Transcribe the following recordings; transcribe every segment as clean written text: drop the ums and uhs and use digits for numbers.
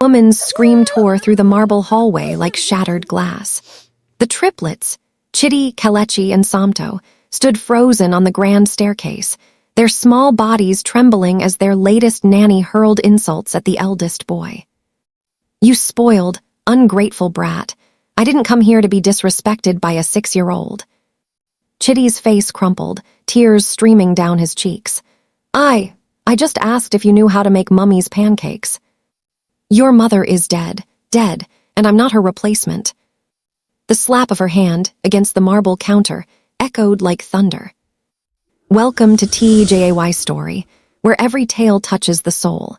Woman's scream tore through the marble hallway like shattered glass. The triplets, Chitty, Kelechi, and Samto, stood frozen on the grand staircase, their small bodies trembling as their latest nanny hurled insults at the eldest boy. "You spoiled, ungrateful brat. I didn't come here to be disrespected by a 6-year-old. Chitty's face crumpled, tears streaming down his cheeks. I just asked if you knew how to make mummy's pancakes. Your mother is dead, and I'm not her replacement." The slap of her hand against the marble counter echoed like thunder. Welcome to TJAY Story, where every tale touches the soul.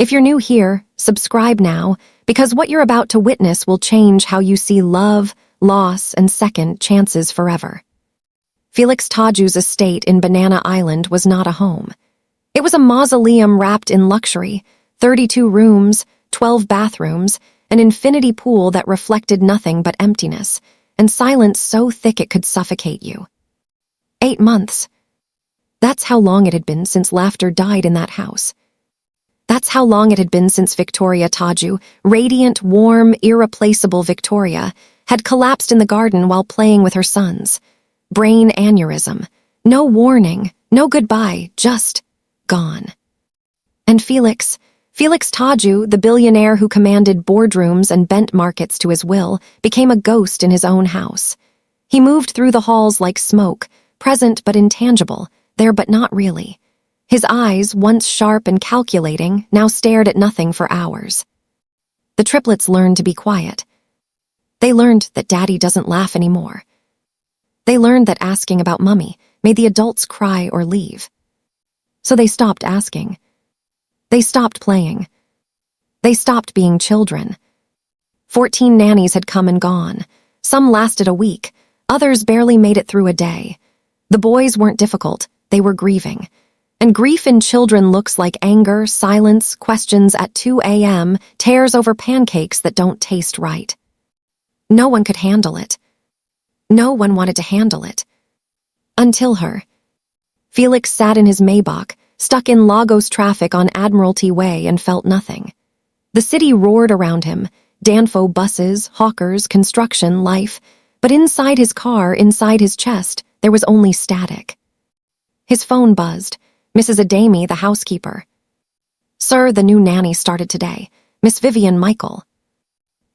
If you're new here, subscribe now, because what you're about to witness will change how you see love, loss, and second chances forever. Felix Toju's estate in Banana Island was not a home. It was a mausoleum wrapped in luxury, 32 rooms, 12 bathrooms, an infinity pool that reflected nothing but emptiness, and silence so thick it could suffocate you. 8 months. That's how long it had been since laughter died in that house. That's how long it had been since Victoria Toju, radiant, warm, irreplaceable Victoria, had collapsed in the garden while playing with her sons. Brain aneurysm. No warning, no goodbye, just gone. And Felix Toju, the billionaire who commanded boardrooms and bent markets to his will, became a ghost in his own house. He moved through the halls like smoke, present but intangible, there but not really. His eyes, once sharp and calculating, now stared at nothing for hours. The triplets learned to be quiet. They learned that Daddy doesn't laugh anymore. They learned that asking about Mummy made the adults cry or leave. So they stopped asking. They stopped playing. They stopped being children. 14 nannies had come and gone. Some lasted a week, others barely made it through a day. The boys weren't difficult, they were grieving. And grief in children looks like anger, silence, questions at 2 a.m., tears over pancakes that don't taste right. No one could handle it. No one wanted to handle it. Until her. Felix sat in his Maybach, stuck in Lagos traffic on Admiralty Way, and felt nothing. The city roared around him, Danfo buses, hawkers, construction, life, but inside his car, inside his chest, there was only static. His phone buzzed. Mrs. Adami, the housekeeper. "Sir, the new nanny started today. Miss Vivian Michael."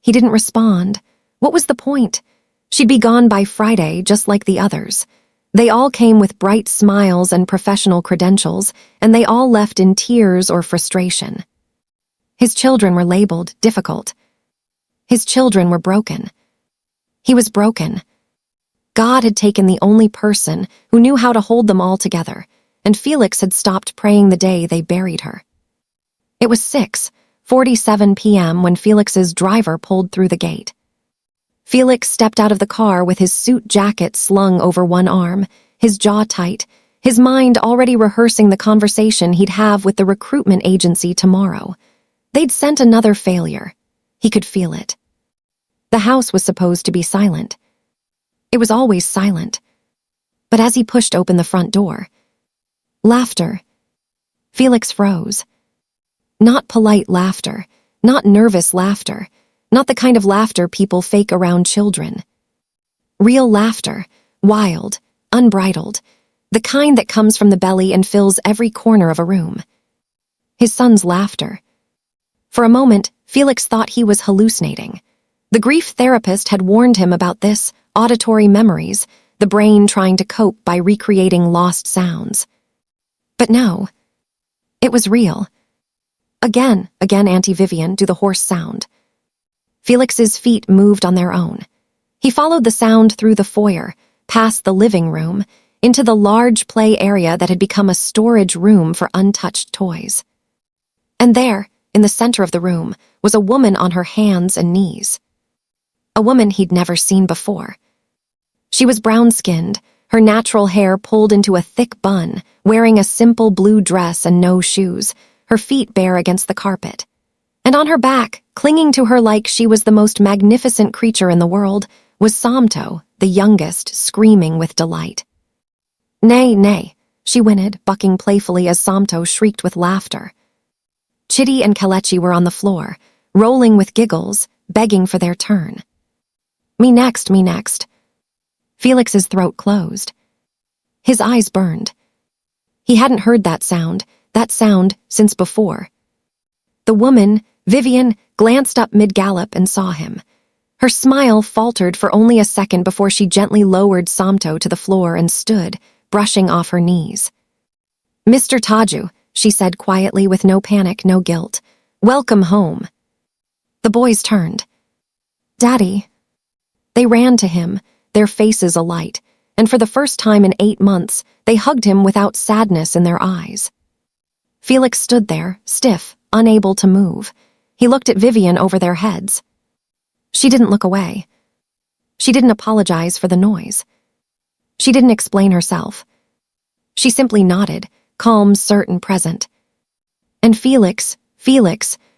He didn't respond. What was the point? She'd be gone by Friday, just like the others. They all came with bright smiles and professional credentials, and they all left in tears or frustration. His children were labeled difficult. His children were broken. He was broken. God had taken the only person who knew how to hold them all together, and Felix had stopped praying the day they buried her. It was 6:47 p.m. when Felix's driver pulled through the gate. Felix stepped out of the car with his suit jacket slung over one arm, his jaw tight, his mind already rehearsing the conversation he'd have with the recruitment agency tomorrow. They'd sent another failure. He could feel it. The house was supposed to be silent. It was always silent. But as he pushed open the front door, laughter. Felix froze. Not polite laughter, not nervous laughter, not the kind of laughter people fake around children. Real laughter, wild, unbridled, the kind that comes from the belly and fills every corner of a room. His son's laughter. For a moment, Felix thought he was hallucinating. The grief therapist had warned him about this, auditory memories, the brain trying to cope by recreating lost sounds. But no, it was real. Again, Auntie Vivian, do the horse sound. Felix's feet moved on their own. He followed the sound through the foyer, past the living room, into the large play area that had become a storage room for untouched toys. And there, in the center of the room, was a woman on her hands and knees. A woman he'd never seen before. She was brown-skinned, her natural hair pulled into a thick bun, wearing a simple blue dress and no shoes, her feet bare against the carpet. And on her back, clinging to her like she was the most magnificent creature in the world, was Samto, the youngest, screaming with delight. "Nay, nay," she whinnied, bucking playfully as Samto shrieked with laughter. Chitty and Kelechi were on the floor, rolling with giggles, begging for their turn. Me next, me next. Felix's throat closed. His eyes burned. He hadn't heard that sound since before. The woman, Vivian, glanced up mid-gallop and saw him. Her smile faltered for only a second before she gently lowered Samto to the floor and stood, brushing off her knees. "Mr. Toju," she said quietly with no panic, no guilt. "Welcome home." The boys turned. "Daddy." They ran to him, their faces alight, and for the first time in 8 months, they hugged him without sadness in their eyes. Felix stood there, stiff, unable to move. He looked at Vivian over their heads. She didn't look away. She didn't apologize for the noise. She didn't explain herself. She simply nodded, calm, certain, present. And Felix,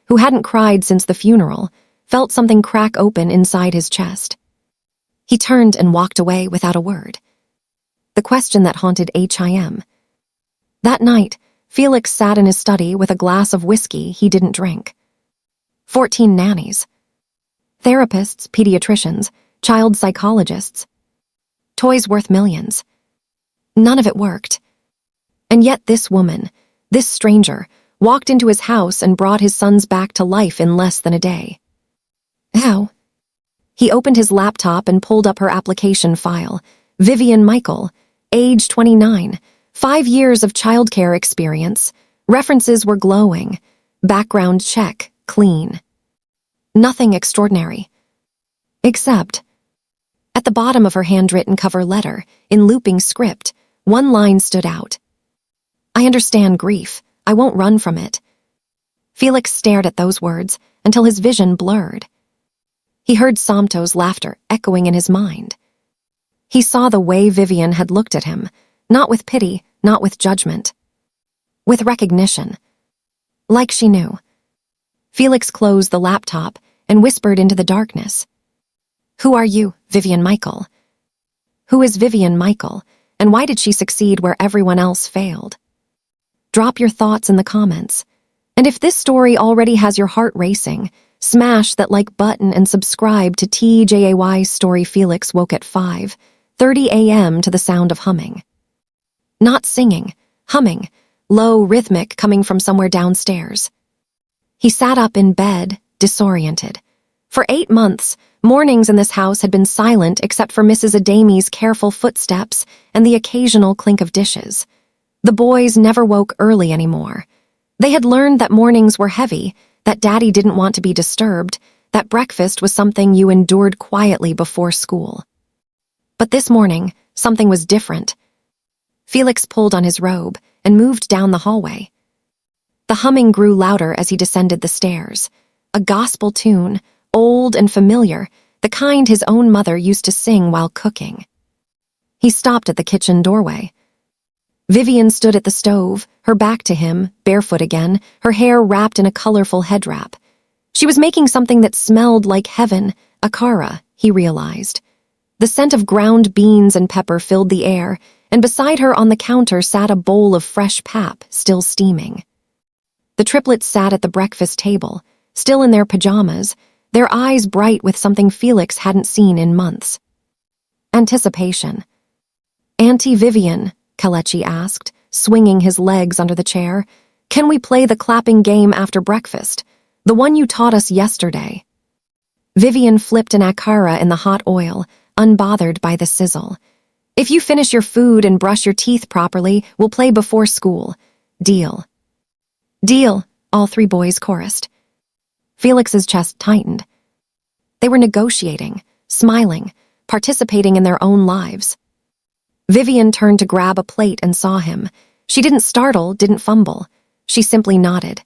who hadn't cried since the funeral, felt something crack open inside his chest. He turned and walked away without a word. The question that haunted him. That night, Felix sat in his study with a glass of whiskey he didn't drink. 14 nannies. Therapists, pediatricians, child psychologists. Toys worth millions. None of it worked. And yet this woman, this stranger, walked into his house and brought his sons back to life in less than a day. How? He opened his laptop and pulled up her application file. Vivian Michael, age 29, 5 years of childcare experience. References were glowing. Background check, clean. Nothing extraordinary. Except, at the bottom of her handwritten cover letter, in looping script, one line stood out. "I understand grief. I won't run from it." Felix stared at those words until his vision blurred. He heard Samto's laughter echoing in his mind. He saw the way Vivian had looked at him, not with pity, not with judgment. With recognition. Like she knew. Felix closed the laptop and whispered into the darkness. "Who are you, Vivian Michael? Who is Vivian Michael, and why did she succeed where everyone else failed?" Drop your thoughts in the comments. And if this story already has your heart racing, smash that like button and subscribe to TJAY's story. Felix woke at 5:30 a.m. to the sound of humming. Not singing, humming, low, rhythmic, coming from somewhere downstairs. He sat up in bed, disoriented. For 8 months, mornings in this house had been silent except for Mrs. Adami's careful footsteps and the occasional clink of dishes. The boys never woke early anymore. They had learned that mornings were heavy, that Daddy didn't want to be disturbed, that breakfast was something you endured quietly before school. But this morning, something was different. Felix pulled on his robe and moved down the hallway. The humming grew louder as he descended the stairs. A gospel tune, old and familiar, the kind his own mother used to sing while cooking. He stopped at the kitchen doorway. Vivian stood at the stove, her back to him, barefoot again, her hair wrapped in a colorful head wrap. She was making something that smelled like heaven, akara, he realized. The scent of ground beans and pepper filled the air, and beside her on the counter sat a bowl of fresh pap, still steaming. The triplets sat at the breakfast table, still in their pajamas, their eyes bright with something Felix hadn't seen in months. Anticipation. "Auntie Vivian," Kelechi asked, swinging his legs under the chair, "can we play the clapping game after breakfast? The one you taught us yesterday." Vivian flipped an akara in the hot oil, unbothered by the sizzle. "If you finish your food and brush your teeth properly, we'll play before school. Deal." "Deal," all 3 boys chorused. Felix's chest tightened. They were negotiating, smiling, participating in their own lives. Vivian turned to grab a plate and saw him. She didn't startle, didn't fumble. She simply nodded.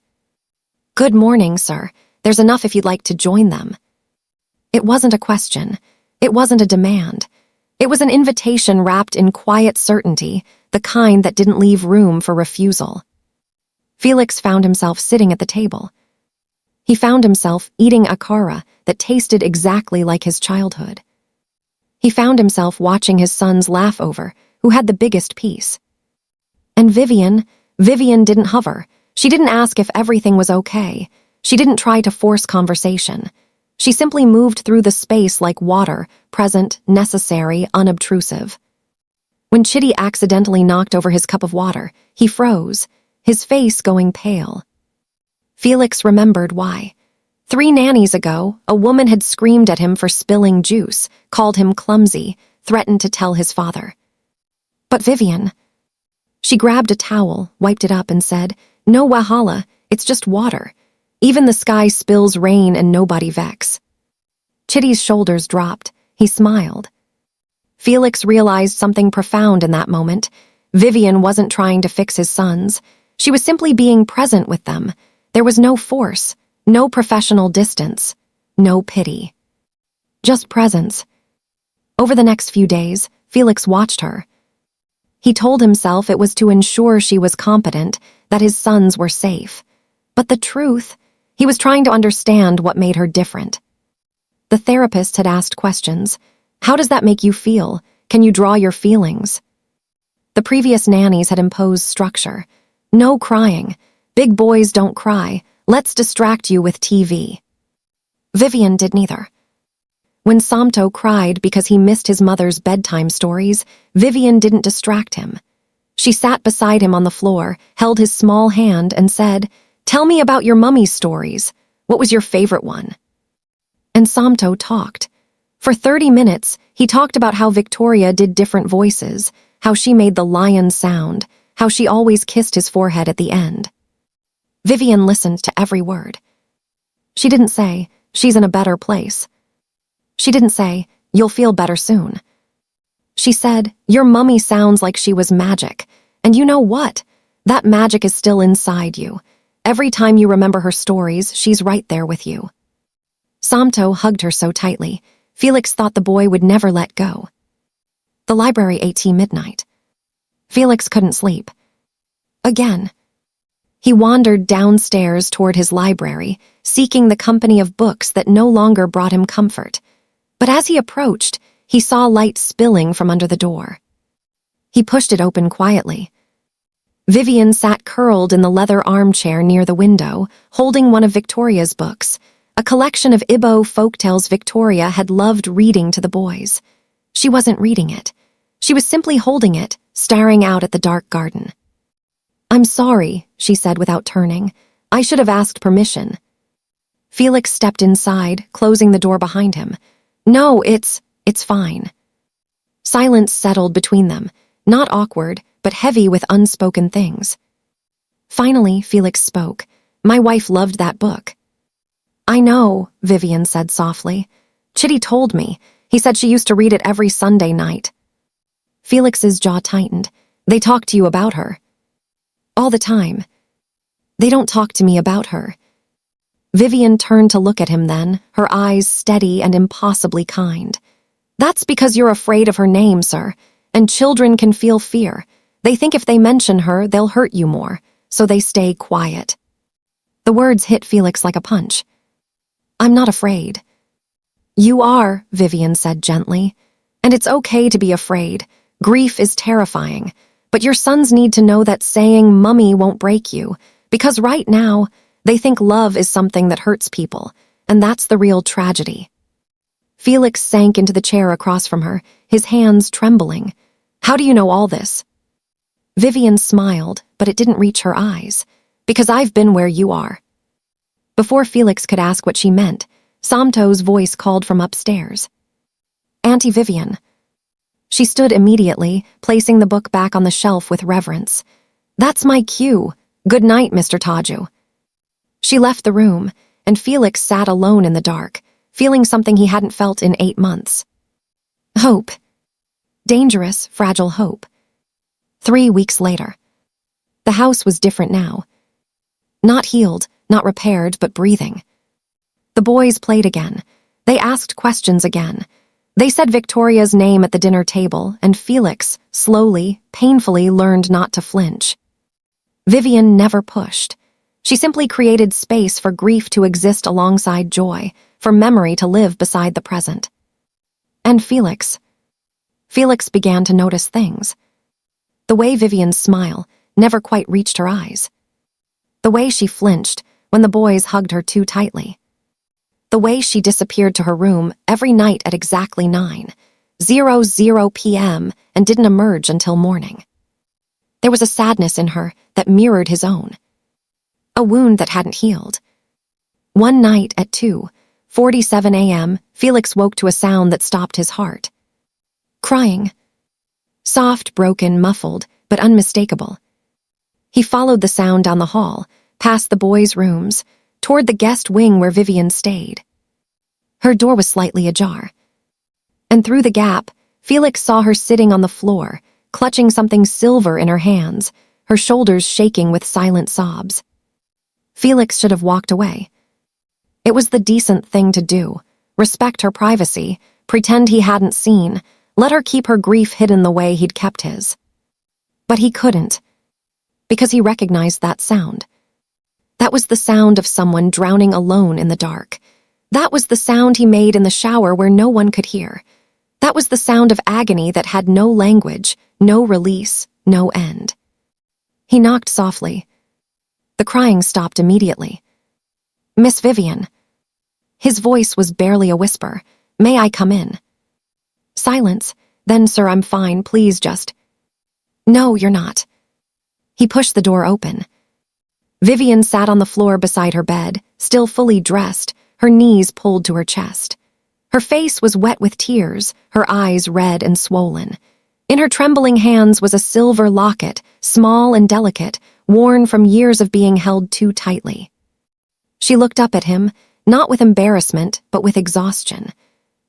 "Good morning, sir. There's enough if you'd like to join them." It wasn't a question. It wasn't a demand. It was an invitation wrapped in quiet certainty, the kind that didn't leave room for refusal. Felix found himself sitting at the table. He found himself eating akara that tasted exactly like his childhood. He found himself watching his sons laugh over who had the biggest piece. And Vivian didn't hover. She didn't ask if everything was okay. She didn't try to force conversation. She simply moved through the space like water, present, necessary, unobtrusive. When Chitty accidentally knocked over his cup of water, he froze, his face going pale. Felix remembered why. 3 nannies ago, a woman had screamed at him for spilling juice, called him clumsy, threatened to tell his father. But Vivian... She grabbed a towel, wiped it up, and said, "No wahala, it's just water. Even the sky spills rain and nobody vex." Chitty's shoulders dropped. He smiled. Felix realized something profound in that moment. Vivian wasn't trying to fix his sons. She was simply being present with them. There was no force, no professional distance, no pity. Just presence. Over the next few days, Felix watched her. He told himself it was to ensure she was competent, that his sons were safe. But the truth, he was trying to understand what made her different. The therapist had asked questions. How does that make you feel? Can you draw your feelings? The previous nannies had imposed structure. No crying. Big boys don't cry. Let's distract you with TV. Vivian did neither. When Somto cried because he missed his mother's bedtime stories, Vivian didn't distract him. She sat beside him on the floor, held his small hand, and said, "Tell me about your mummy's stories. What was your favorite one?" And Somto talked. For 30 minutes, he talked about how Victoria did different voices, how she made the lion sound, how she always kissed his forehead at the end. Vivian listened to every word. She didn't say, "She's in a better place." She didn't say, "You'll feel better soon." She said, "Your mummy sounds like she was magic. And you know what? That magic is still inside you. Every time you remember her stories, she's right there with you." Somto hugged her so tightly, Felix thought the boy would never let go. The library ate tea midnight. Felix couldn't sleep. Again. He wandered downstairs toward his library, seeking the company of books that no longer brought him comfort. But as he approached, he saw light spilling from under the door. He pushed it open quietly. Vivian sat curled in the leather armchair near the window, holding one of Victoria's books, a collection of Igbo folktales Victoria had loved reading to the boys. She wasn't reading it. She was simply holding it, staring out at the dark garden. "I'm sorry," she said without turning. "I should have asked permission." Felix stepped inside, closing the door behind him. "No, it's fine." Silence settled between them, not awkward, but heavy with unspoken things. Finally, Felix spoke. "My wife loved that book." "I know," Vivian said softly. "Chitty told me. He said she used to read it every Sunday night." Felix's jaw tightened. "They talk to you about her?" "All the time." "They don't talk to me about her." Vivian turned to look at him then, her eyes steady and impossibly kind. "That's because you're afraid of her name, sir, and children can feel fear. They think if they mention her, they'll hurt you more, so they stay quiet." The words hit Felix like a punch. "I'm not afraid." "You are," Vivian said gently. "And it's okay to be afraid. Grief is terrifying. But your sons need to know that saying mummy won't break you, because right now, they think love is something that hurts people, and that's the real tragedy." Felix sank into the chair across from her, his hands trembling. "How do you know all this?" Vivian smiled, but it didn't reach her eyes. "Because I've been where you are." Before Felix could ask what she meant, Somto's voice called from upstairs. "Auntie Vivian." She stood immediately, placing the book back on the shelf with reverence. "That's my cue. Good night, Mr. Toju." She left the room, and Felix sat alone in the dark, feeling something he hadn't felt in 8 months. Hope. Dangerous, fragile hope. 3 weeks later. The house was different now. Not healed, not repaired, but breathing. The boys played again. They asked questions again. They said Victoria's name at the dinner table, and Felix, slowly, painfully, learned not to flinch. Vivian never pushed. She simply created space for grief to exist alongside joy, for memory to live beside the present. And Felix began to notice things. The way Vivian's smile never quite reached her eyes. The way she flinched, when the boys hugged her too tightly. The way she disappeared to her room every night at exactly 9:00 p.m. and didn't emerge until morning. There was a sadness in her that mirrored his own. A wound that hadn't healed. One night at 2:47 a.m., Felix woke to a sound that stopped his heart. Crying. Soft, broken, muffled, but unmistakable. He followed the sound down the hall, past the boys' rooms, toward the guest wing where Vivian stayed. Her door was slightly ajar. And through the gap, Felix saw her sitting on the floor, clutching something silver in her hands, her shoulders shaking with silent sobs. Felix should have walked away. It was the decent thing to do. Respect her privacy, pretend he hadn't seen, let her keep her grief hidden the way he'd kept his. But he couldn't, because he recognized that sound. That was the sound of someone drowning alone in the dark. That was the sound he made in the shower where no one could hear. That was the sound of agony that had no language, no release, no end. He knocked softly. The crying stopped immediately. "Miss Vivian." His voice was barely a whisper. "May I come in?" Silence. "Then, sir, I'm fine. Please just—" "No, you're not." He pushed the door open. Vivian sat on the floor beside her bed, still fully dressed, her knees pulled to her chest. Her face was wet with tears, her eyes red and swollen. In her trembling hands was a silver locket, small and delicate, worn from years of being held too tightly. She looked up at him, not with embarrassment, but with exhaustion.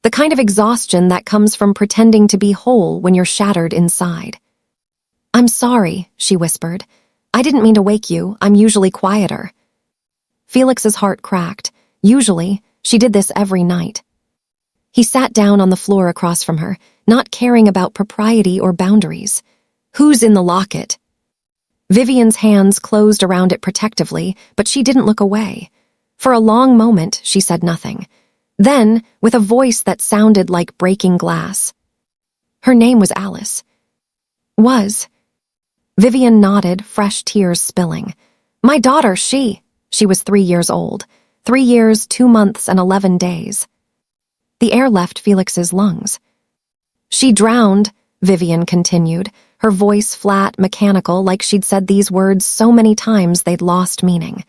The kind of exhaustion that comes from pretending to be whole when you're shattered inside. "I'm sorry," she whispered. "I didn't mean to wake you. I'm usually quieter." Felix's heart cracked. Usually, she did this every night. He sat down on the floor across from her, not caring about propriety or boundaries. "Who's in the locket?" Vivian's hands closed around it protectively, but she didn't look away. For a long moment, she said nothing. Then, with a voice that sounded like breaking glass. Her name was Alice. Was. Vivian nodded, fresh tears spilling. "My daughter, she was 3 years old. 3 years, 2 months, and 11 days. The air left Felix's lungs. "She drowned," Vivian continued, her voice flat, mechanical, like she'd said these words so many times they'd lost meaning.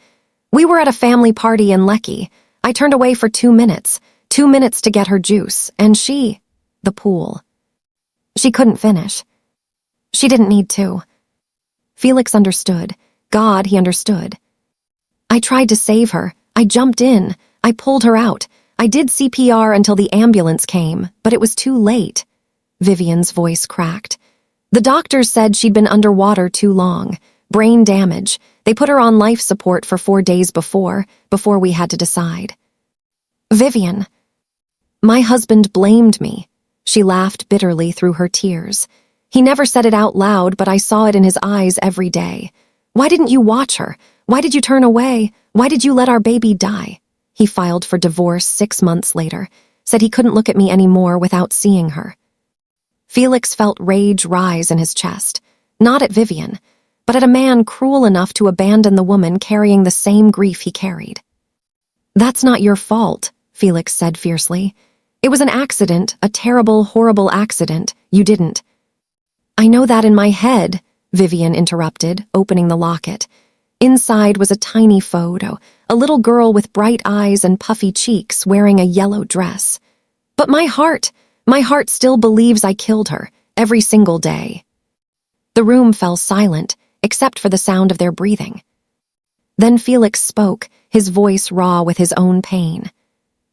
"We were at a family party in Lecky. I turned away for 2 minutes, 2 minutes to get her juice, and she—" the pool. She couldn't finish. She didn't need to. Felix understood. God, he understood. "I tried to save her. I jumped in. I pulled her out. I did CPR until the ambulance came, but it was too late." Vivian's voice cracked. "The doctors said she'd been underwater too long. Brain damage. They put her on life support for 4 days before we had to decide." "Vivian." "My husband blamed me." She laughed bitterly through her tears. "He never said it out loud, but I saw it in his eyes every day. Why didn't you watch her? Why did you turn away? Why did you let our baby die?" He filed for divorce 6 months later, said he couldn't look at me anymore without seeing her. Felix felt rage rise in his chest, not at Vivian, but at a man cruel enough to abandon the woman carrying the same grief he carried. "That's not your fault," Felix said fiercely. "It was an accident, a terrible, horrible accident. You didn't." "I know that in my head," Vivian interrupted, opening the locket. Inside was a tiny photo, a little girl with bright eyes and puffy cheeks wearing a yellow dress. "But my heart still believes I killed her, every single day." The room fell silent, except for the sound of their breathing. Then Felix spoke, his voice raw with his own pain.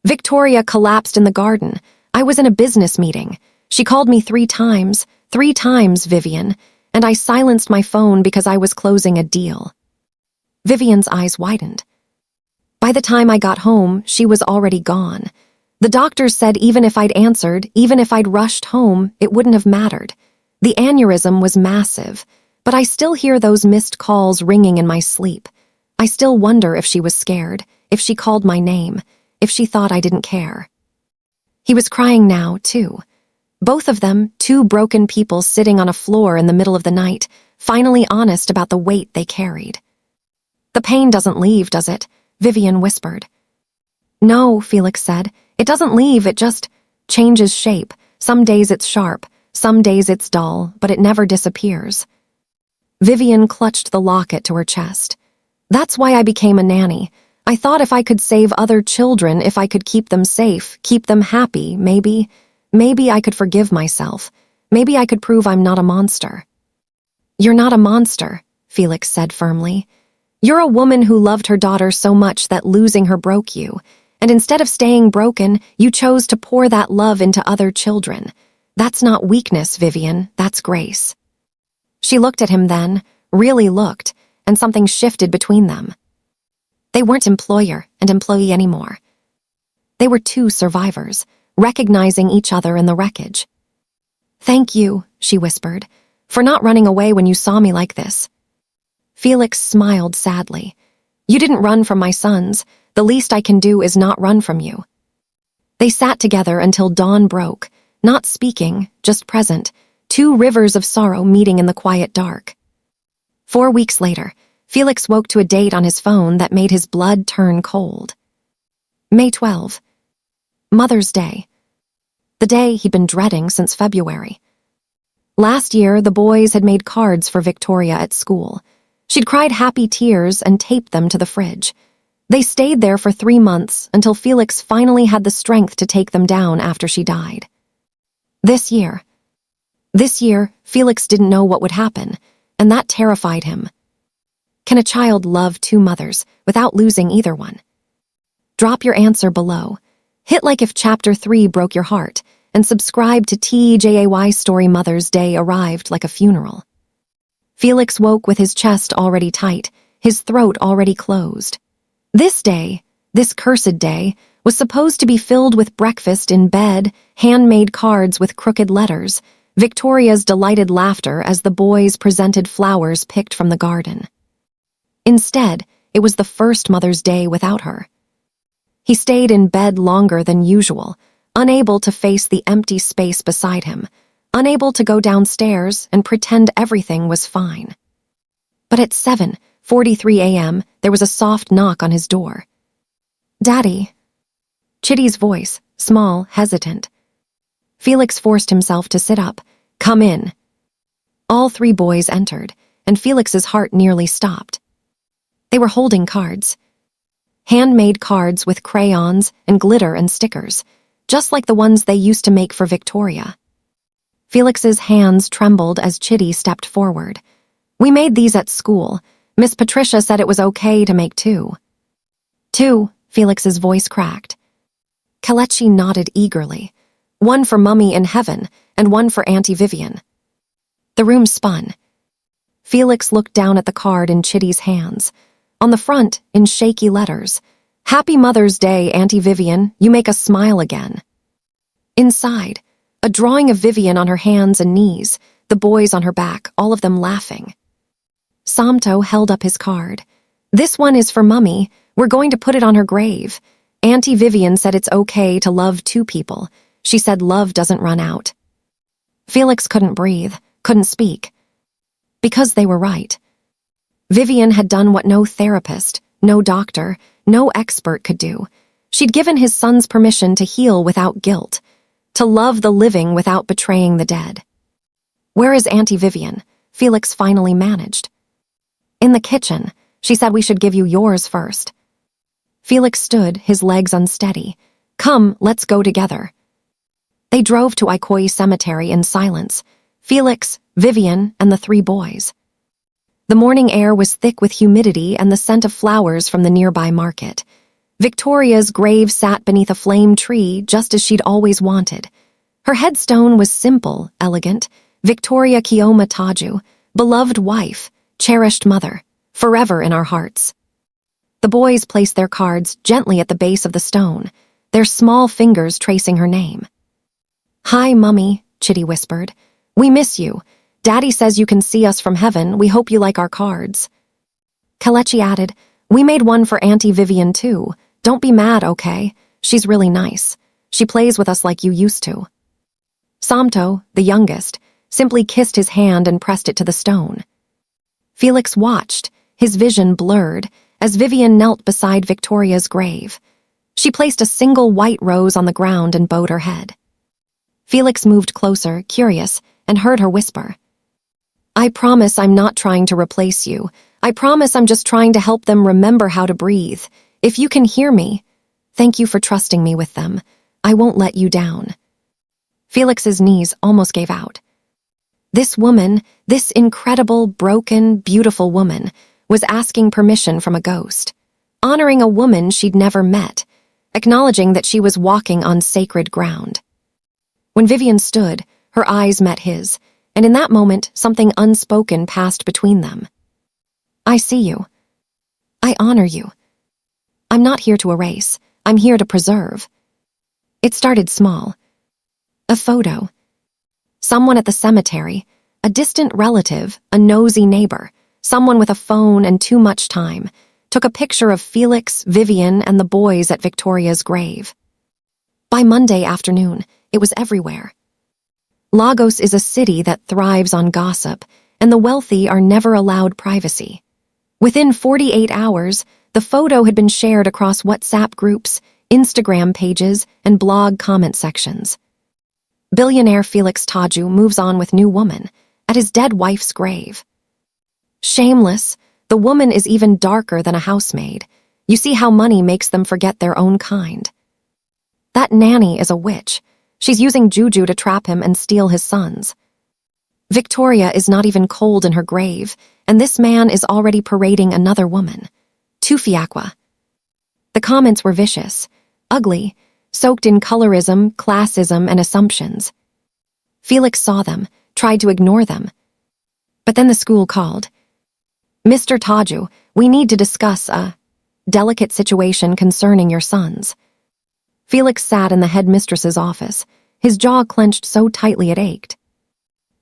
"Victoria collapsed in the garden. I was in a business meeting. She called me 3 times, 3 times, Vivian, and I silenced my phone because I was closing a deal." Vivian's eyes widened. "By the time I got home, she was already gone. The doctors said even if I'd answered, even if I'd rushed home, it wouldn't have mattered. The aneurysm was massive, but I still hear those missed calls ringing in my sleep. I still wonder if she was scared, if she called my name, if she thought I didn't care." He was crying now, too. Both of them, 2 broken people sitting on a floor in the middle of the night, finally honest about the weight they carried. "The pain doesn't leave, does it?" Vivian whispered. No, Felix said. It doesn't leave, it just changes shape. Some days it's sharp, some days it's dull, but it never disappears. Vivian clutched the locket to her chest. That's why I became a nanny. I thought if I could save other children, if I could keep them safe, keep them happy, maybe I could forgive myself. Maybe I could prove I'm not a monster. You're not a monster, Felix said firmly. You're a woman who loved her daughter so much that losing her broke you, and instead of staying broken, you chose to pour that love into other children. That's not weakness, Vivian, that's grace. She looked at him then, really looked, and something shifted between them. They weren't employer and employee anymore. They were two survivors, recognizing each other in the wreckage. Thank you, she whispered, for not running away when you saw me like this. Felix smiled sadly. You didn't run from my sons. The least I can do is not run from you. They sat together until dawn broke, not speaking, just present, two rivers of sorrow meeting in the quiet dark. 4 weeks later, Felix woke to a date on his phone that made his blood turn cold. May 12. Mother's Day. The day he'd been dreading since February. Last year, the boys had made cards for Victoria at school. She'd cried happy tears and taped them to the fridge. They stayed there for 3 months until Felix finally had the strength to take them down after she died. This year, Felix didn't know what would happen, and that terrified him. Can a child love two mothers without losing either one? Drop your answer below. Hit like if Chapter 3 broke your heart, and subscribe to TJAY story Mother's Day arrived like a funeral. Felix woke with his chest already tight, his throat already closed. This day, this cursed day, was supposed to be filled with breakfast in bed, handmade cards with crooked letters, Victoria's delighted laughter as the boys presented flowers picked from the garden. Instead, it was the first Mother's Day without her. He stayed in bed longer than usual, unable to face the empty space beside him, unable to go downstairs and pretend everything was fine. But at 7:43 a.m., there was a soft knock on his door. Daddy. Chitty's voice, small, hesitant. Felix forced himself to sit up. Come in. All 3 boys entered, and Felix's heart nearly stopped. They were holding cards. Handmade cards with crayons and glitter and stickers, just like the ones they used to make for Victoria. Felix's hands trembled as Chitty stepped forward. We made these at school. Miss Patricia said it was okay to make 2. 2, Felix's voice cracked. Kelechi nodded eagerly. 1 for Mummy in heaven, and 1 for Auntie Vivian. The room spun. Felix looked down at the card in Chitty's hands. On the front, in shaky letters, Happy Mother's Day, Auntie Vivian, you make us smile again. Inside, a drawing of Vivian on her hands and knees, the boys on her back, all of them laughing. Samto held up his card. This one is for Mummy. We're going to put it on her grave. Auntie Vivian said it's okay to love 2 people. She said love doesn't run out. Felix couldn't breathe, couldn't speak. Because they were right. Vivian had done what no therapist, no doctor, no expert could do. She'd given his sons permission to heal without guilt, to love the living without betraying the dead. Where is Auntie Vivian? Felix finally managed. In the kitchen. She said we should give you yours first. Felix stood, his legs unsteady. Come, let's go together. They drove to Ikoyi Cemetery in silence. Felix, Vivian, and the 3 boys. The morning air was thick with humidity and the scent of flowers from the nearby market. Victoria's grave sat beneath a flame tree just as she'd always wanted. Her headstone was simple, elegant. Victoria Kioma Toju, beloved wife, cherished mother, forever in our hearts. The boys placed their cards gently at the base of the stone, their small fingers tracing her name. Hi, Mummy, Chitty whispered. We miss you. Daddy says you can see us from heaven. We hope you like our cards. Kelechi added, we made one for Auntie Vivian too. Don't be mad, okay? She's really nice. She plays with us like you used to. Samto, the youngest, simply kissed his hand and pressed it to the stone. Felix watched, his vision blurred, as Vivian knelt beside Victoria's grave. She placed a single white rose on the ground and bowed her head. Felix moved closer, curious, and heard her whisper, "I promise I'm not trying to replace you. I promise I'm just trying to help them remember how to breathe. If you can hear me, thank you for trusting me with them. I won't let you down." Felix's knees almost gave out. This woman, this incredible, broken, beautiful woman, was asking permission from a ghost, honoring a woman she'd never met, acknowledging that she was walking on sacred ground. When Vivian stood, her eyes met his, and in that moment, something unspoken passed between them. "I see you. I honor you. I'm not here to erase. I'm here to preserve." It started small. A photo. Someone at the cemetery, a distant relative, a nosy neighbor, someone with a phone and too much time, took a picture of Felix, Vivian, and the boys at Victoria's grave. By Monday afternoon, it was everywhere. Lagos is a city that thrives on gossip, and the wealthy are never allowed privacy. Within 48 hours, the photo had been shared across WhatsApp groups, Instagram pages, and blog comment sections. Billionaire Felix Toju moves on with new woman at his dead wife's grave. Shameless, the woman is even darker than a housemaid. You see how money makes them forget their own kind. That nanny is a witch. She's using juju to trap him and steal his sons. Victoria is not even cold in her grave, and this man is already parading another woman. Tufiakwa. The comments were vicious, ugly, soaked in colorism, classism, and assumptions. Felix saw them, tried to ignore them. But then the school called. "Mr. Toju, we need to discuss a delicate situation concerning your sons." Felix sat in the headmistress's office, his jaw clenched so tightly it ached.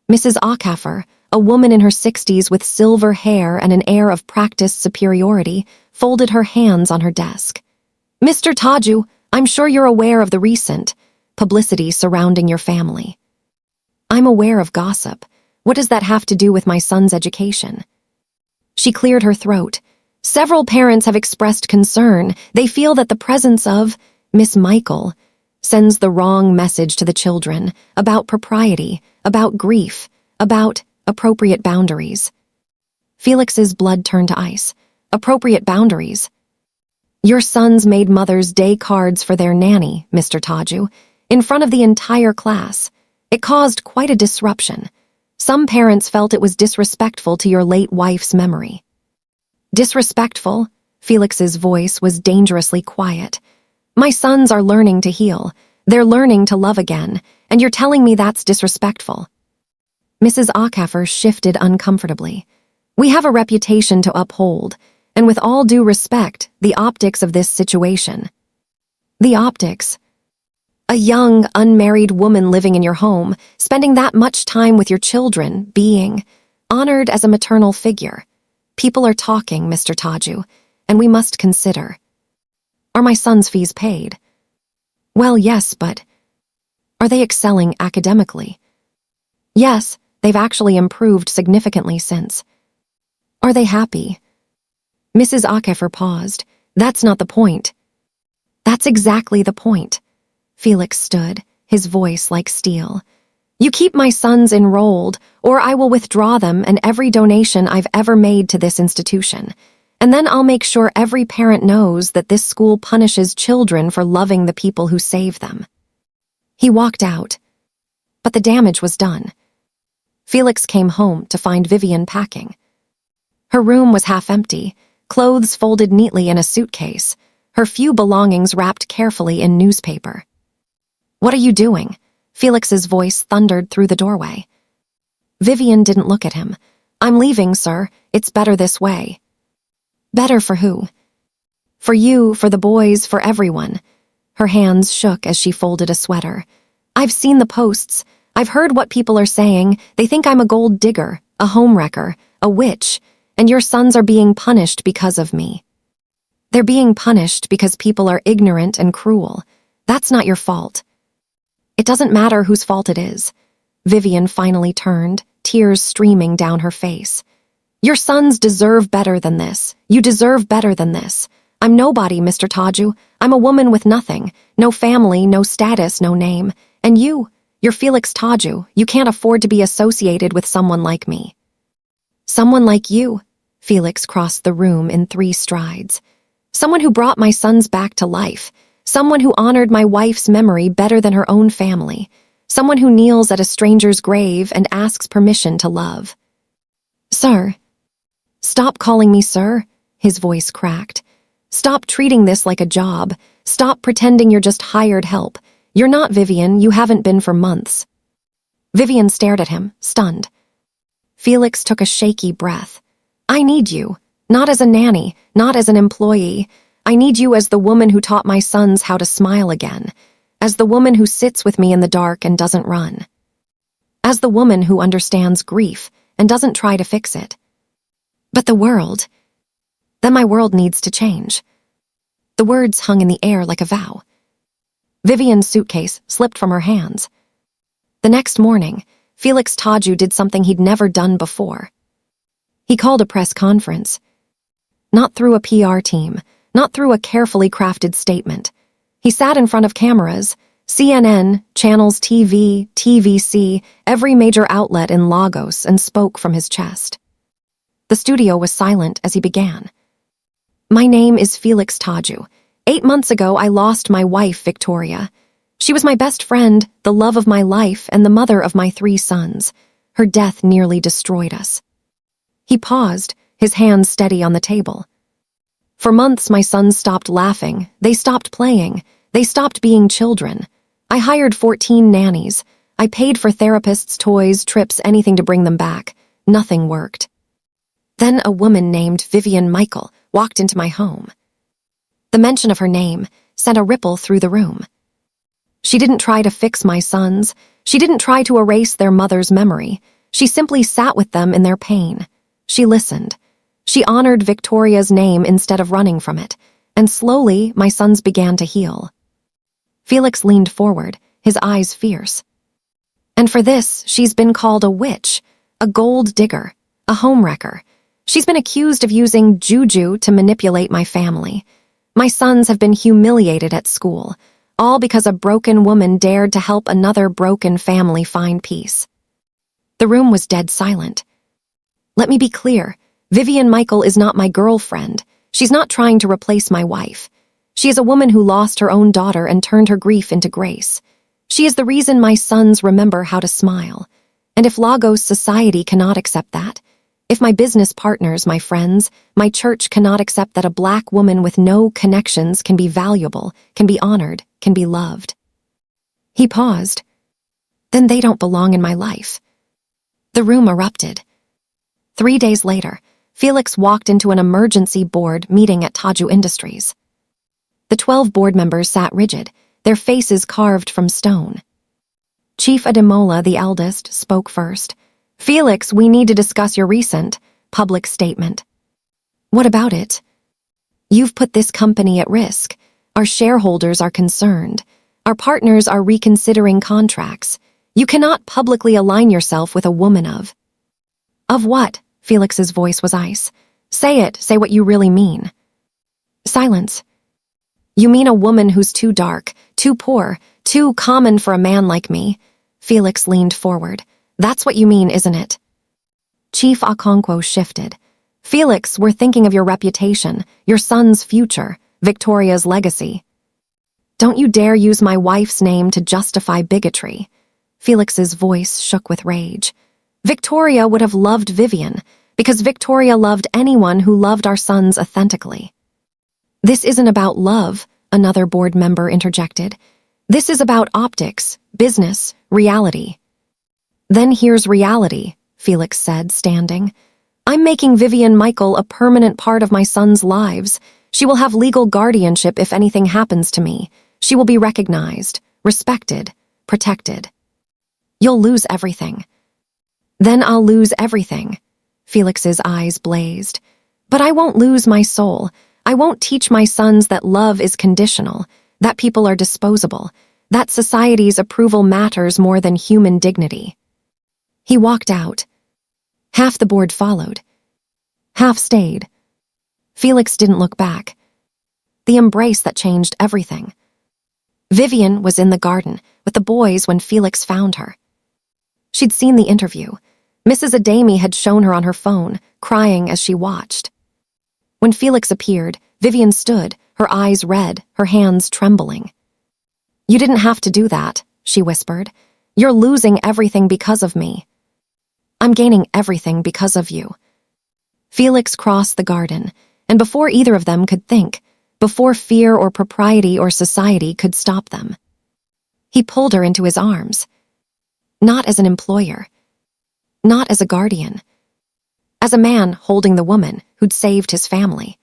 Mrs. Okafor, a woman in her 60s with silver hair and an air of practiced superiority, folded her hands on her desk. "Mr. Toju, I'm sure you're aware of the recent publicity surrounding your family." "I'm aware of gossip. What does that have to do with my son's education?" She cleared her throat. "Several parents have expressed concern. They feel that the presence of Miss Michael sends the wrong message to the children about propriety, about grief, about appropriate boundaries." Felix's blood turned to ice. Appropriate boundaries? "Your sons made Mother's Day cards for their nanny, Mr. Toju, in front of the entire class. It caused quite a disruption. Some parents felt it was disrespectful to your late wife's memory." "Disrespectful?" Felix's voice was dangerously quiet. "My sons are learning to heal. They're learning to love again, and you're telling me that's disrespectful." Mrs. Okafor shifted uncomfortably. "We have a reputation to uphold, and with all due respect, the optics of this situation." "The optics?" "A young, unmarried woman living in your home, spending that much time with your children, being honored as a maternal figure. People are talking, Mr. Toju, and we must consider. Are my son's fees paid?" "Well, yes, but are they excelling academically?" "Yes, they've actually improved significantly since." "Are they happy?" Mrs. Okafor paused. "That's not the point." "That's exactly the point." Felix stood, his voice like steel. "You keep my sons enrolled, or I will withdraw them and every donation I've ever made to this institution. And then I'll make sure every parent knows that this school punishes children for loving the people who save them." He walked out. But the damage was done. Felix came home to find Vivian packing. Her room was half empty, clothes folded neatly in a suitcase, her few belongings wrapped carefully in newspaper. "What are you doing?" Felix's voice thundered through the doorway. Vivian didn't look at him. "I'm leaving, sir. It's better this way." "Better for who?" "For you, for the boys, for everyone." Her hands shook as she folded a sweater. "I've seen the posts. I've heard what people are saying. They think I'm a gold digger, a homewrecker, a witch, and your sons are being punished because of me." "They're being punished because people are ignorant and cruel. That's not your fault." "It doesn't matter whose fault it is." Vivian finally turned, tears streaming down her face. Your sons deserve better than this. You deserve better than this. I'm nobody, Mr. Toju. I'm a woman with nothing. No family, no status, no name. And you're Felix Toju. You can't afford to be associated with someone like me. Someone like you? Felix crossed the room in 3 strides. Someone who brought my sons back to life. Someone who honored my wife's memory better than her own family. Someone who kneels at a stranger's grave and asks permission to love. Sir. Stop calling me sir, his voice cracked. Stop treating this like a job. Stop pretending you're just hired help. You're not Vivian, you haven't been for months. Vivian stared at him, stunned. Felix took a shaky breath. I need you, not as a nanny, not as an employee. I need you as the woman who taught my sons how to smile again, as the woman who sits with me in the dark and doesn't run, as the woman who understands grief and doesn't try to fix it. But the world, then my world needs to change. The words hung in the air like a vow. Vivian's suitcase slipped from her hands. The next morning, Felix Toju did something he'd never done before. He called a press conference. Not through a PR team, not through a carefully crafted statement. He sat in front of cameras, CNN, Channels TV, TVC, every major outlet in Lagos, and spoke from his chest. The studio was silent as he began. My name is Felix Toju. 8 months ago, I lost my wife, Victoria. She was my best friend, the love of my life, and the mother of my 3 sons. Her death nearly destroyed us. He paused, his hands steady on the table. For months, my sons stopped laughing. They stopped playing. They stopped being children. I hired 14 nannies. I paid for therapists, toys, trips, anything to bring them back. Nothing worked. Then a woman named Vivian Michael walked into my home. The mention of her name sent a ripple through the room. She didn't try to fix my sons. She didn't try to erase their mother's memory. She simply sat with them in their pain. She listened. She honored Victoria's name instead of running from it, and slowly my sons began to heal. Felix leaned forward, his eyes fierce. And for this, she's been called a witch, a gold digger, a homewrecker. She's been accused of using juju to manipulate my family. My sons have been humiliated at school, all because a broken woman dared to help another broken family find peace. The room was dead silent. Let me be clear, Vivian Michael is not my girlfriend. She's not trying to replace my wife. She is a woman who lost her own daughter and turned her grief into grace. She is the reason my sons remember how to smile. And if Lagos society cannot accept that, if my business partners, my friends, my church cannot accept that a Black woman with no connections can be valuable, can be honored, can be loved. He paused. Then they don't belong in my life. The room erupted. 3 days later, Felix walked into an emergency board meeting at Toju Industries. The 12 board members sat rigid, their faces carved from stone. Chief Ademola, the eldest, spoke first. Felix, we need to discuss your recent public statement. What about it? You've put this company at risk. Our shareholders are concerned. Our partners are reconsidering contracts. You cannot publicly align yourself with a woman of... Of what? Felix's voice was ice. Say it, say what you really mean. Silence. You mean a woman who's too dark, too poor, too common for a man like me? Felix leaned forward. That's what you mean, isn't it? Chief Okonkwo shifted. Felix, we're thinking of your reputation, your son's future, Victoria's legacy. Don't you dare use my wife's name to justify bigotry. Felix's voice shook with rage. Victoria would have loved Vivian, because Victoria loved anyone who loved our sons authentically. This isn't about love, another board member interjected. This is about optics, business, reality. Then here's reality, Felix said, standing. I'm making Vivian Michael a permanent part of my sons' lives. She will have legal guardianship if anything happens to me. She will be recognized, respected, protected. You'll lose everything. Then I'll lose everything. Felix's eyes blazed. But I won't lose my soul. I won't teach my sons that love is conditional, that people are disposable, that society's approval matters more than human dignity. He walked out. Half the board followed. Half stayed. Felix didn't look back. The embrace that changed everything. Vivian was in the garden with the boys when Felix found her. She'd seen the interview. Mrs. Adami had shown her on her phone, crying as she watched. When Felix appeared, Vivian stood, her eyes red, her hands trembling. "You didn't have to do that," she whispered. "You're losing everything because of me. I'm gaining everything because of you." Felix crossed the garden, and before either of them could think, before fear or propriety or society could stop them, he pulled her into his arms. Not as an employer, not as a guardian, as a man holding the woman who'd saved his family.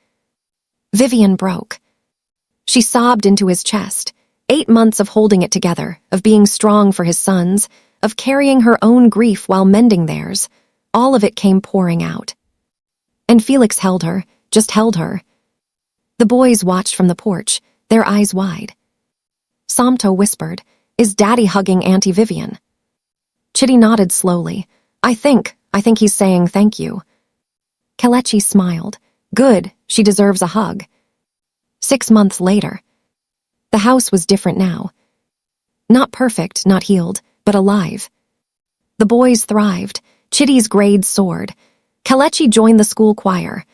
Vivian broke. She sobbed into his chest. 8 months of holding it together, of being strong for his sons, of carrying her own grief while mending theirs, all of it came pouring out. And Felix held her, just held her. The boys watched from the porch, their eyes wide. Somto whispered, "Is Daddy hugging Auntie Vivian?" Chitty nodded slowly. I think he's saying thank you." Kelechi smiled. "Good, she deserves a hug." 6 months later. The house was different now. Not perfect, not healed, but alive. The boys thrived. Chitty's grades soared. Kelechi joined the school choir.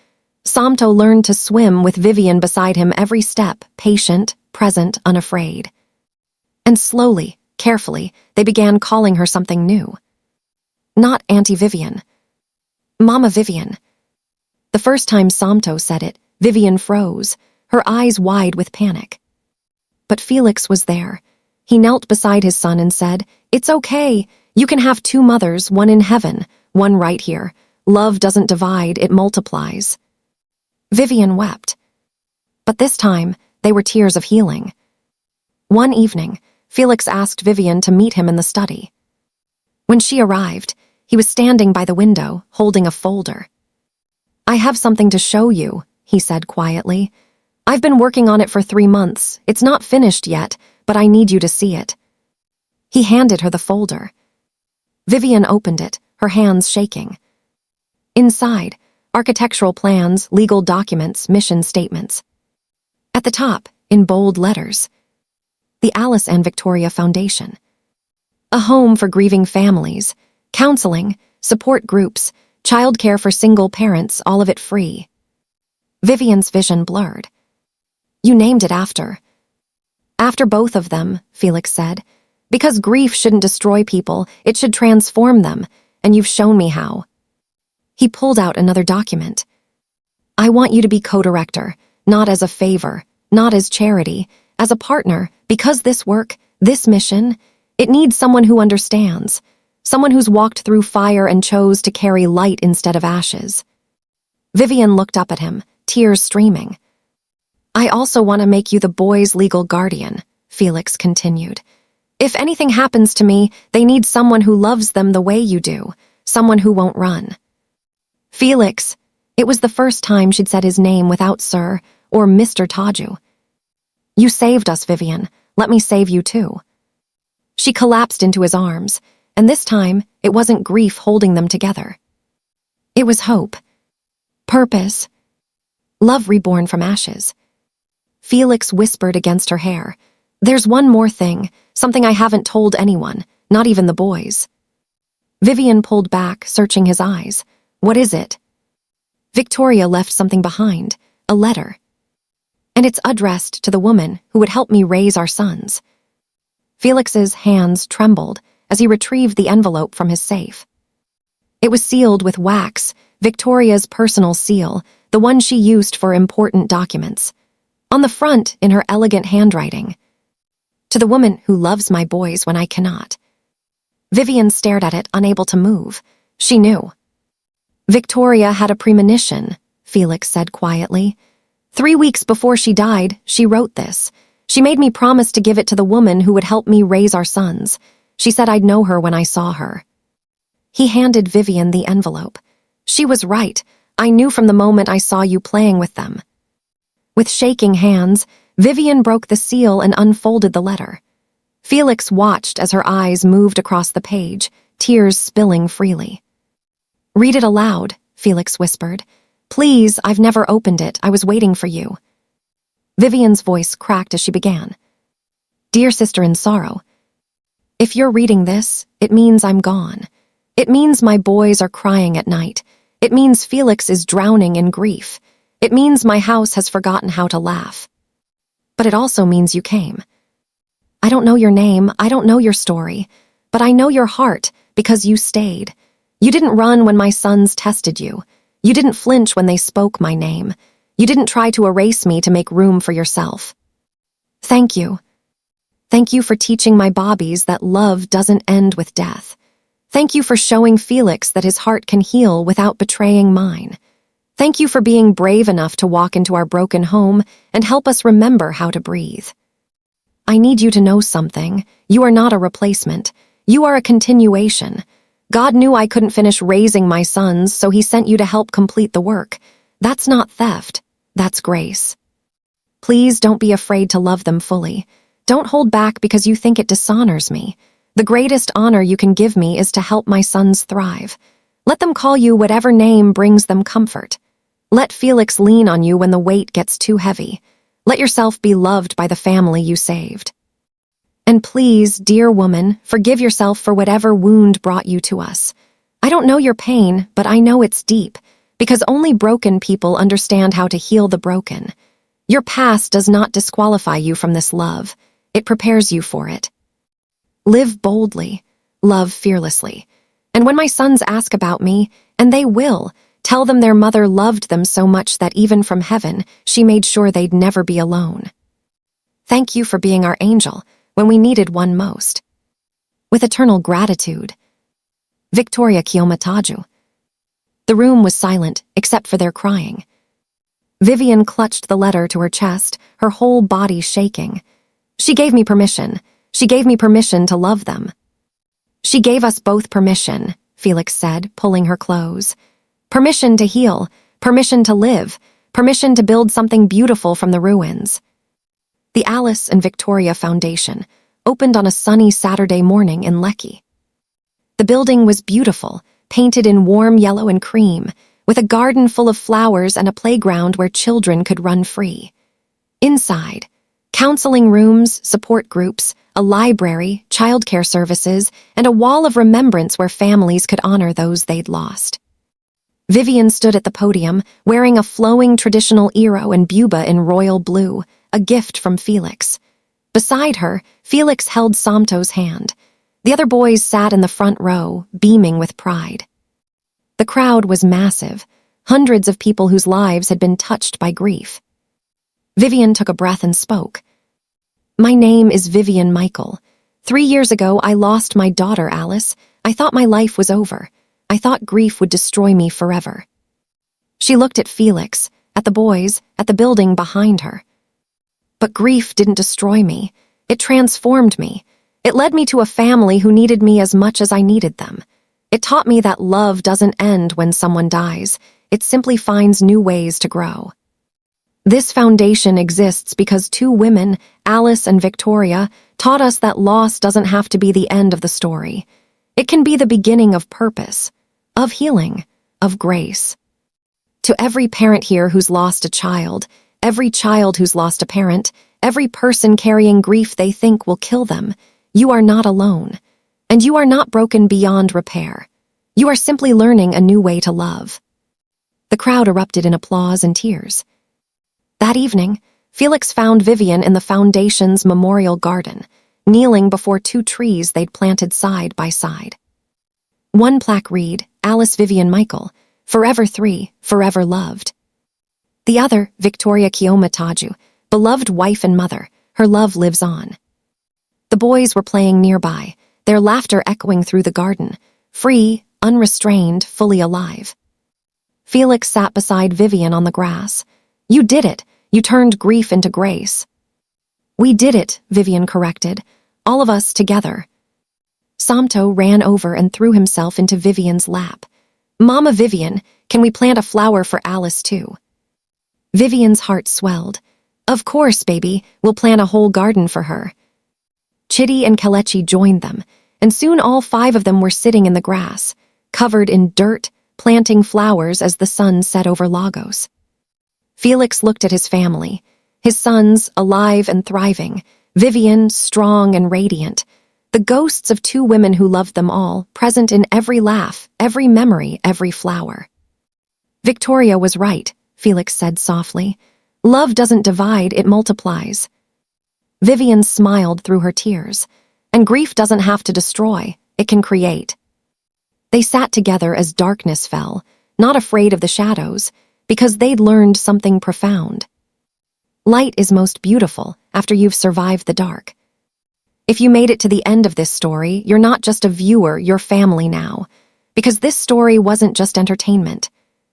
Somto learned to swim with Vivian beside him every step, patient, present, unafraid. And slowly, carefully, they began calling her something new. Not Auntie Vivian. Mama Vivian. The first time Somto said it, Vivian froze, her eyes wide with panic. But Felix was there. He knelt beside his son and said, "It's okay. You can have 2 mothers, one in heaven, one right here. Love doesn't divide, it multiplies." Vivian wept. But this time, they were tears of healing. One evening, Felix asked Vivian to meet him in the study. When she arrived, he was standing by the window, holding a folder. "I have something to show you," he said quietly. "I've been working on it for 3 months. It's not finished yet, but I need you to see it." He handed her the folder. Vivian opened it, her hands shaking. Inside, architectural plans, legal documents, mission statements. At the top, in bold letters, the Alice and Victoria Foundation. A home for grieving families, counseling, support groups, childcare for single parents, all of it free. Vivian's vision blurred. "You named it after." "After both of them," Felix said. "Because grief shouldn't destroy people, it should transform them, and you've shown me how." He pulled out another document. "I want you to be co-director, not as a favor, not as charity, as a partner, because this work, this mission, it needs someone who understands, someone who's walked through fire and chose to carry light instead of ashes." Vivian looked up at him, tears streaming. "I also want to make you the boys' legal guardian," Felix continued. "If anything happens to me, they need someone who loves them the way you do, someone who won't run." Felix. It was the first time she'd said his name without Sir or Mr. Toju. "You saved us, Vivian. Let me save you too." She collapsed into his arms, and this time it wasn't grief holding them together. It was hope. Purpose. Love reborn from ashes. Felix whispered against her hair, "There's one more thing, something I haven't told anyone, not even the boys." Vivian pulled back, searching his eyes. "What is it?" "Victoria left something behind, a letter. And it's addressed to the woman who would help me raise our sons." Felix's hands trembled as he retrieved the envelope from his safe. It was sealed with wax, Victoria's personal seal, the one she used for important documents. On the front, in her elegant handwriting, "To the woman who loves my boys when I cannot." Vivian stared at it, unable to move. She knew. "Victoria had a premonition," Felix said quietly. "3 weeks before she died, she wrote this. She made me promise to give it to the woman who would help me raise our sons. She said I'd know her when I saw her." He handed Vivian the envelope. "She was right. I knew from the moment I saw you playing with them." With shaking hands, Vivian broke the seal and unfolded the letter. Felix watched as her eyes moved across the page, tears spilling freely. "Read it aloud," Felix whispered. Please, I've never opened it. I was waiting for you. Vivian's voice cracked as she began. Dear sister in sorrow, if you're reading this, it means I'm gone. It means my boys are crying at night. It means Felix is drowning in grief. It means my house has forgotten how to laugh. But it also means you came. I don't know your name, I don't know your story, but I know your heart because you stayed. You didn't run when my sons tested you. You didn't flinch when they spoke my name. You didn't try to erase me to make room for yourself. Thank you. Thank you for teaching my Bobbies that love doesn't end with death. Thank you for showing Felix that his heart can heal without betraying mine. Thank you for being brave enough to walk into our broken home and help us remember how to breathe. I need you to know something. You are not a replacement. You are a continuation. God knew I couldn't finish raising my sons, so he sent you to help complete the work. That's not theft. That's grace. Please don't be afraid to love them fully. Don't hold back because you think it dishonors me. The greatest honor you can give me is to help my sons thrive. Let them call you whatever name brings them comfort. Let Felix lean on you when the weight gets too heavy. Let yourself be loved by the family you saved. And please, dear woman, forgive yourself for whatever wound brought you to us. I don't know your pain, but I know it's deep, because only broken people understand how to heal the broken. Your past does not disqualify you from this love. It prepares you for it. Live boldly, love fearlessly. And when my sons ask about me, and they will, tell them their mother loved them so much that even from heaven, she made sure they'd never be alone. Thank you for being our angel when we needed one most. With eternal gratitude. Victoria Toju. The room was silent, except for their crying. Vivian clutched the letter to her chest, her whole body shaking. She gave me permission. She gave me permission to love them. She gave us both permission, Felix said, pulling her close. Permission to heal, permission to live, permission to build something beautiful from the ruins. The Alice and Victoria Foundation opened on a sunny Saturday morning in Lekki. The building was beautiful, painted in warm yellow and cream, with a garden full of flowers and a playground where children could run free. Inside, counseling rooms, support groups, a library, childcare services, and a wall of remembrance where families could honor those they'd lost. Vivian stood at the podium, wearing a flowing traditional iro and buba in royal blue, a gift from Felix. Beside her, Felix held Samto's hand. The other boys sat in the front row, beaming with pride. The crowd was massive, hundreds of people whose lives had been touched by grief. Vivian took a breath and spoke. My name is Vivian Michael. 3 years ago, I lost my daughter, Alice. I thought my life was over. I thought grief would destroy me forever. She looked at Felix, at the boys, at the building behind her. But grief didn't destroy me. It transformed me. It led me to a family who needed me as much as I needed them. It taught me that love doesn't end when someone dies. It simply finds new ways to grow. This foundation exists because 2 women, Alice and Victoria, taught us that loss doesn't have to be the end of the story. It can be the beginning of purpose, of healing, of grace. To every parent here who's lost a child, every child who's lost a parent, every person carrying grief they think will kill them, you are not alone. And you are not broken beyond repair. You are simply learning a new way to love. The crowd erupted in applause and tears. That evening, Felix found Vivian in the Foundation's memorial garden, kneeling before 2 trees they'd planted side by side. One plaque read, Alice Vivian Michael, Forever 3, Forever Loved. The other, Victoria Toju, beloved wife and mother, her love lives on. The boys were playing nearby, their laughter echoing through the garden, free, unrestrained, fully alive. Felix sat beside Vivian on the grass. You did it. You turned grief into grace. We did it, Vivian corrected. All of us together. Samto ran over and threw himself into Vivian's lap. Mama Vivian, can we plant a flower for Alice too? Vivian's heart swelled. Of course, baby, we'll plant a whole garden for her. Chitty and Kelechi joined them, and soon all 5 of them were sitting in the grass, covered in dirt, planting flowers as the sun set over Lagos. Felix looked at his family, his sons alive and thriving, Vivian strong and radiant, the ghosts of two women who loved them all, present in every laugh, every memory, every flower. Victoria was right, Felix said softly. Love doesn't divide, it multiplies. Vivian smiled through her tears. And grief doesn't have to destroy, it can create. They sat together as darkness fell, not afraid of the shadows, because they'd learned something profound. Light is most beautiful after you've survived the dark. If you made it to the end of this story, you're not just a viewer, you're family now. Because this story wasn't just entertainment.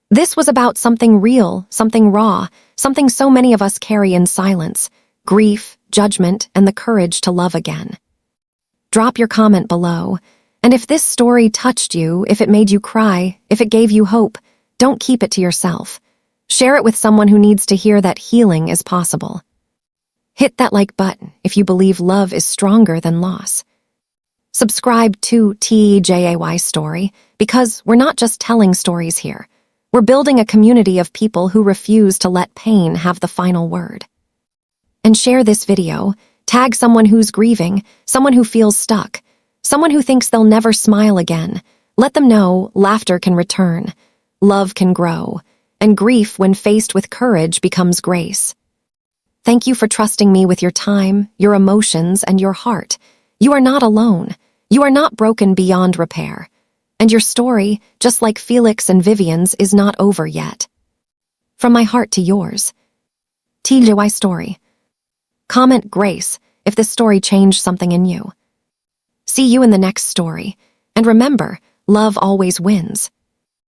This was about something real, something raw, something so many of us carry in silence, grief, judgment, and the courage to love again. Drop your comment below, and if this story touched you, if it made you cry, if it gave you hope, don't keep it to yourself. Share it with someone who needs to hear that healing is possible. Hit that like button if you believe love is stronger than loss. Subscribe to TJAY Story, because we're not just telling stories here. We're building a community of people who refuse to let pain have the final word. And share this video. Tag someone who's grieving, someone who feels stuck, someone who thinks they'll never smile again. Let them know laughter can return, love can grow, and grief, when faced with courage, becomes grace. Thank you for trusting me with your time, your emotions, and your heart. You are not alone. You are not broken beyond repair. And your story, just like Felix and Vivian's, is not over yet. From my heart to yours. TJY Story. Comment grace if this story changed something in you. See you in the next story. And remember, love always wins.